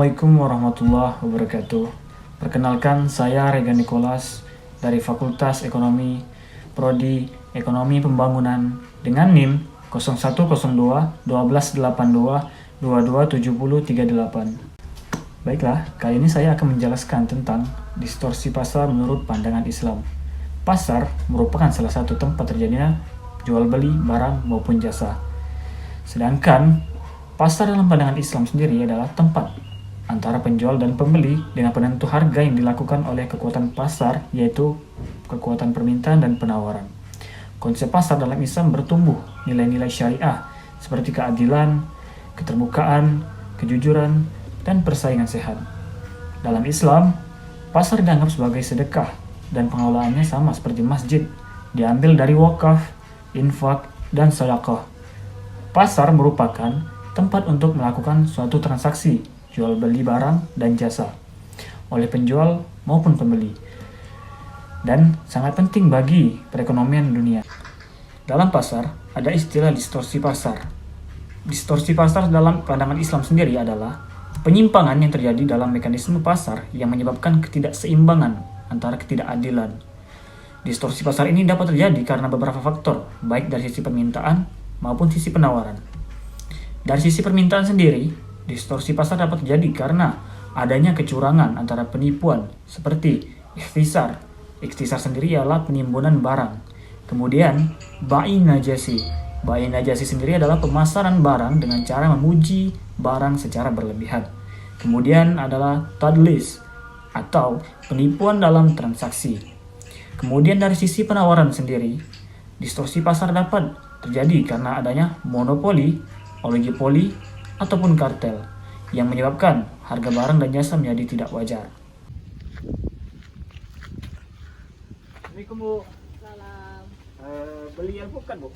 Assalamualaikum warahmatullahi wabarakatuh. Perkenalkan, saya Rega Nicholas dari Fakultas Ekonomi, Prodi Ekonomi Pembangunan dengan NIM 0102 1282 227038. Baiklah, kali ini saya akan menjelaskan tentang distorsi pasar menurut pandangan Islam. Pasar merupakan salah satu tempat terjadinya jual beli barang maupun jasa. Sedangkan pasar dalam pandangan Islam sendiri adalah tempat antara penjual dan pembeli dengan penentu harga yang dilakukan oleh kekuatan pasar, yaitu kekuatan permintaan dan penawaran. Konsep pasar dalam Islam bertumbuh nilai-nilai syariah seperti keadilan, keterbukaan, kejujuran, dan persaingan sehat. Dalam Islam, pasar dianggap sebagai sedekah dan pengelolaannya sama seperti masjid, diambil dari wakaf, infak, dan sedekah. Pasar merupakan tempat untuk melakukan suatu transaksi jual beli barang dan jasa oleh penjual maupun pembeli, dan sangat penting bagi perekonomian dunia. Dalam pasar ada istilah distorsi pasar. Distorsi pasar dalam pandangan Islam sendiri adalah penyimpangan yang terjadi dalam mekanisme pasar yang menyebabkan ketidakseimbangan antara ketidakadilan. Distorsi pasar ini dapat terjadi karena beberapa faktor, baik dari sisi permintaan maupun sisi penawaran. Dari sisi permintaan sendiri, distorsi pasar dapat terjadi karena adanya kecurangan antara penipuan seperti ikhtisar. Ikhtisar sendiri adalah penimbunan barang. Kemudian, bai najasi. Bai najasi sendiri adalah pemasaran barang dengan cara memuji barang secara berlebihan. Kemudian adalah tadlis atau penipuan dalam transaksi. Kemudian dari sisi penawaran sendiri, distorsi pasar dapat terjadi karena adanya monopoli, oligopoli, ataupun kartel yang menyebabkan harga barang dan jasa menjadi tidak wajar. Assalamualaikum, Bu. Salam. Beli alpukat, Bu.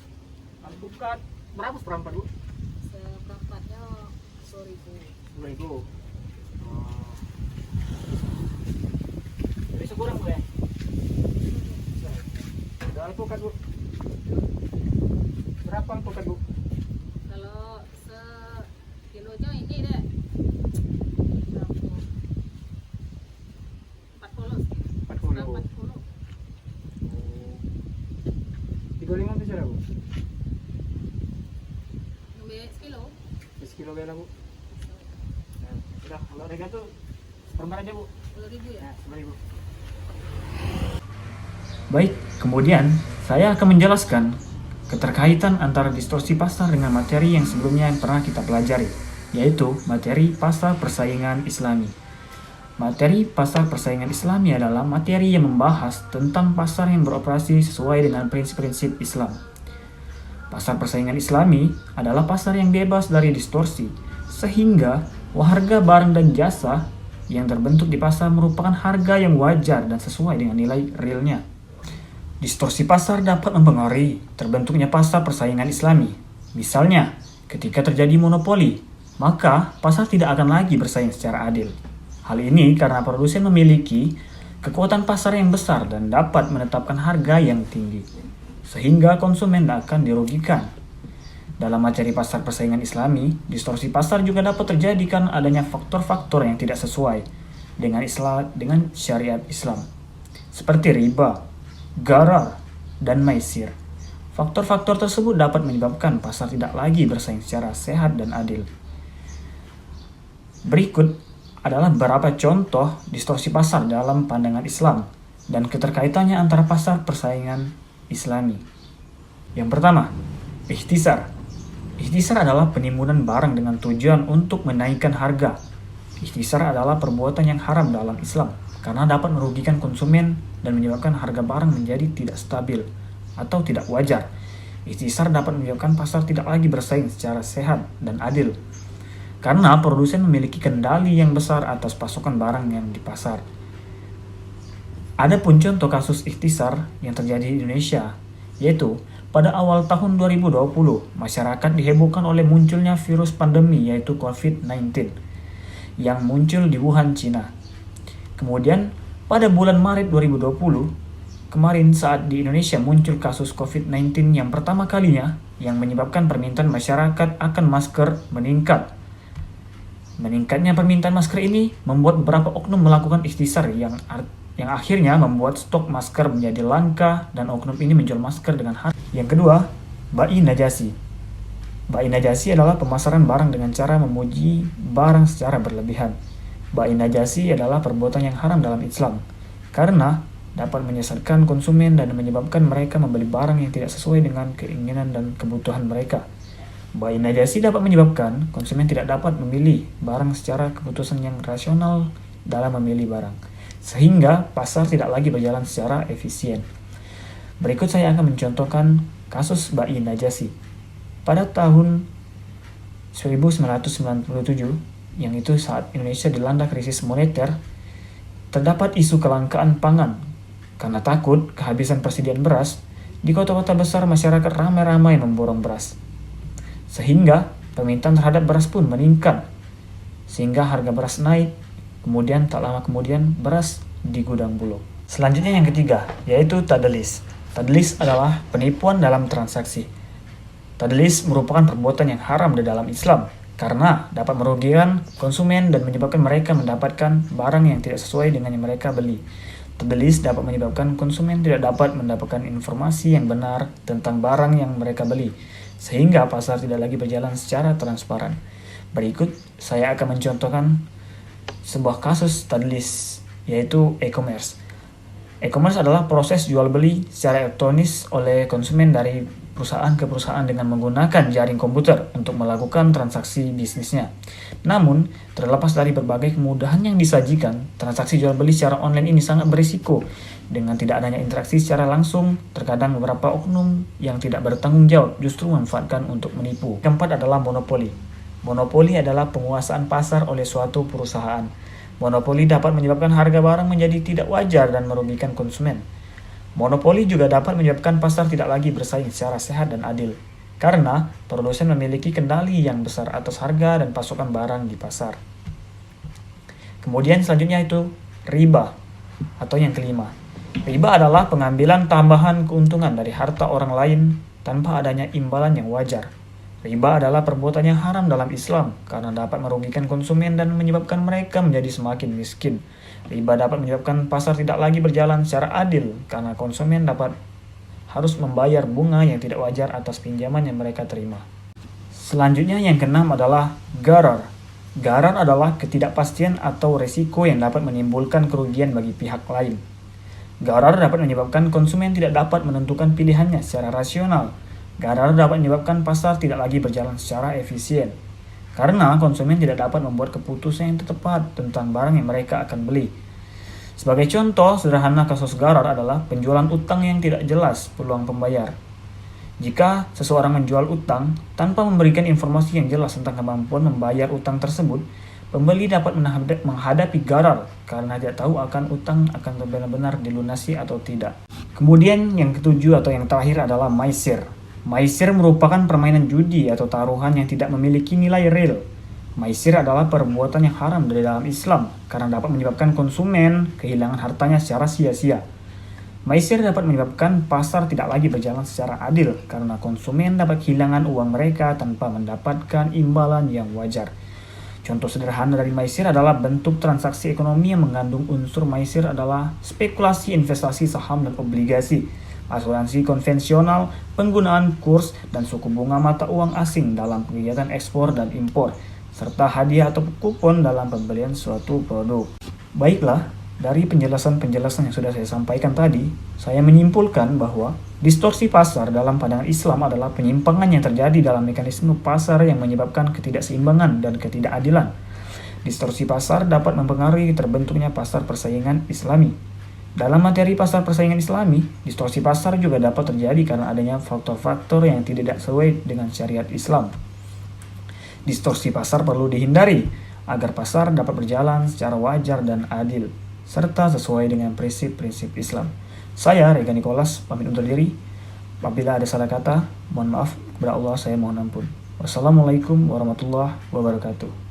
Alpukat berapa seperempat, Bu? Seperempatnya 10.000. 10.000. Jadi sekurang, Bu, ya? Ada alpukat, Bu. Berapa alpukat, Bu? Kalau sekilonya ini deh. Berapa? 40. 40, Bu. 40. 35 bisa, Bu? Ambil sekilo. Sekilo bela, Bu. Nah, udah, kalau harga tuh seperempat aja, Bu. 10.000 ya. Ya, 10.000. Baik, kemudian saya akan menjelaskan keterkaitan antara distorsi pasar dengan materi yang sebelumnya yang pernah kita pelajari, yaitu materi pasar persaingan Islami. Materi pasar persaingan Islami adalah materi yang membahas tentang pasar yang beroperasi sesuai dengan prinsip-prinsip Islam. Pasar persaingan Islami adalah pasar yang bebas dari distorsi, sehingga harga barang dan jasa yang terbentuk di pasar merupakan harga yang wajar dan sesuai dengan nilai realnya. Distorsi pasar dapat mempengaruhi terbentuknya pasar persaingan Islami. Misalnya, ketika terjadi monopoli, maka pasar tidak akan lagi bersaing secara adil. Hal ini karena produsen memiliki kekuatan pasar yang besar dan dapat menetapkan harga yang tinggi, sehingga konsumen akan dirugikan. Dalam materi pasar persaingan Islami, distorsi pasar juga dapat terjadi karena adanya faktor-faktor yang tidak sesuai dengan syariat Islam, seperti riba, gharar, dan maisir. Faktor-faktor tersebut dapat menyebabkan pasar tidak lagi bersaing secara sehat dan adil. Berikut adalah beberapa contoh distorsi pasar dalam pandangan Islam dan keterkaitannya antara pasar persaingan Islami. Yang pertama, ikhtisar. Ikhtisar adalah penimbunan barang dengan tujuan untuk menaikkan harga. Ikhtisar adalah perbuatan yang haram dalam Islam karena dapat merugikan konsumen dan menyebabkan harga barang menjadi tidak stabil atau tidak wajar. Ikhtisar dapat menyebabkan pasar tidak lagi bersaing secara sehat dan adil karena produsen memiliki kendali yang besar atas pasokan barang yang di pasar. Ada pun contoh kasus ikhtisar yang terjadi di Indonesia, yaitu pada awal tahun 2020, masyarakat dihebohkan oleh munculnya virus pandemi yaitu COVID-19 yang muncul di Wuhan, Cina. Kemudian pada bulan Maret 2020, kemarin saat di Indonesia muncul kasus COVID-19 yang pertama kalinya yang menyebabkan permintaan masyarakat akan masker meningkat. Meningkatnya permintaan masker ini membuat beberapa oknum melakukan ikhtisar yang akhirnya membuat stok masker menjadi langka dan oknum ini menjual masker dengan harga. Yang kedua, bai najasi. Bai najasi adalah pemasaran barang dengan cara memuji barang secara berlebihan. Bai najasi adalah perbuatan yang haram dalam Islam karena dapat menyesatkan konsumen dan menyebabkan mereka membeli barang yang tidak sesuai dengan keinginan dan kebutuhan mereka. Bai najasi dapat menyebabkan konsumen tidak dapat memilih barang secara keputusan yang rasional dalam memilih barang, sehingga pasar tidak lagi berjalan secara efisien. Berikut saya akan mencontohkan kasus bai najasi. Pada tahun 1997, yang itu saat Indonesia dilanda krisis moneter, terdapat isu kelangkaan pangan. Karena takut kehabisan persediaan beras, di kota-kota besar masyarakat ramai-ramai memborong beras. Sehingga permintaan terhadap beras pun meningkat, sehingga harga beras naik. Kemudian tak lama kemudian beras di gudang Bulog. Selanjutnya yang ketiga, yaitu tadlis. Tadlis adalah penipuan dalam transaksi. Tadlis merupakan perbuatan yang haram di dalam Islam karena dapat merugikan konsumen dan menyebabkan mereka mendapatkan barang yang tidak sesuai dengan yang mereka beli. Tadlis dapat menyebabkan konsumen tidak dapat mendapatkan informasi yang benar tentang barang yang mereka beli, sehingga pasar tidak lagi berjalan secara transparan. Berikut saya akan mencontohkan sebuah kasus tadlis, yaitu e-commerce. E-commerce adalah proses jual beli secara elektronis oleh konsumen dari perusahaan ke perusahaan dengan menggunakan jaring komputer untuk melakukan transaksi bisnisnya. Namun, terlepas dari berbagai kemudahan yang disajikan, transaksi jual beli secara online ini sangat berisiko. Dengan tidak adanya interaksi secara langsung, terkadang beberapa oknum yang tidak bertanggung jawab justru memanfaatkan untuk menipu. Keempat adalah monopoli. Monopoli adalah penguasaan pasar oleh suatu perusahaan. Monopoli dapat menyebabkan harga barang menjadi tidak wajar dan merugikan konsumen. Monopoli juga dapat menyebabkan pasar tidak lagi bersaing secara sehat dan adil, karena produsen memiliki kendali yang besar atas harga dan pasokan barang di pasar. Kemudian selanjutnya itu riba, atau yang kelima. Riba adalah pengambilan tambahan keuntungan dari harta orang lain tanpa adanya imbalan yang wajar. Riba adalah perbuatan yang haram dalam Islam karena dapat merugikan konsumen dan menyebabkan mereka menjadi semakin miskin. Riba dapat menyebabkan pasar tidak lagi berjalan secara adil karena konsumen harus membayar bunga yang tidak wajar atas pinjaman yang mereka terima. Selanjutnya yang keenam adalah gharar. Gharar adalah ketidakpastian atau resiko yang dapat menimbulkan kerugian bagi pihak lain. Gharar dapat menyebabkan konsumen tidak dapat menentukan pilihannya secara rasional. Gharar dapat menyebabkan pasar tidak lagi berjalan secara efisien, karena konsumen tidak dapat membuat keputusan yang tepat tentang barang yang mereka akan beli. Sebagai contoh sederhana kasus gharar adalah penjualan utang yang tidak jelas peluang pembayar. Jika seseorang menjual utang tanpa memberikan informasi yang jelas tentang kemampuan membayar utang tersebut, pembeli dapat menghadapi gharar karena tidak tahu akan utang akan benar-benar dilunasi atau tidak. Kemudian yang ketujuh atau yang terakhir adalah maisir. Maisir merupakan permainan judi atau taruhan yang tidak memiliki nilai real. Maisir adalah perbuatan yang haram dari dalam Islam karena dapat menyebabkan konsumen kehilangan hartanya secara sia-sia. Maisir dapat menyebabkan pasar tidak lagi berjalan secara adil karena konsumen dapat kehilangan uang mereka tanpa mendapatkan imbalan yang wajar. Contoh sederhana dari maisir adalah bentuk transaksi ekonomi yang mengandung unsur maisir adalah spekulasi investasi saham dan obligasi, asuransi konvensional, penggunaan kurs dan suku bunga mata uang asing dalam kegiatan ekspor dan impor, serta hadiah atau kupon dalam pembelian suatu produk. Baiklah, dari penjelasan-penjelasan yang sudah saya sampaikan tadi, saya menyimpulkan bahwa distorsi pasar dalam pandangan Islam adalah penyimpangan yang terjadi dalam mekanisme pasar yang menyebabkan ketidakseimbangan dan ketidakadilan. Distorsi pasar dapat mempengaruhi terbentuknya pasar persaingan Islami. Dalam materi pasar persaingan Islami, distorsi pasar juga dapat terjadi karena adanya faktor-faktor yang tidak sesuai dengan syariat Islam. Distorsi pasar perlu dihindari agar pasar dapat berjalan secara wajar dan adil, serta sesuai dengan prinsip-prinsip Islam. Saya, Rega Nicholas, pamit undur diri. Apabila ada salah kata, mohon maaf. Kepada Allah saya mohon ampun. Wassalamualaikum warahmatullahi wabarakatuh.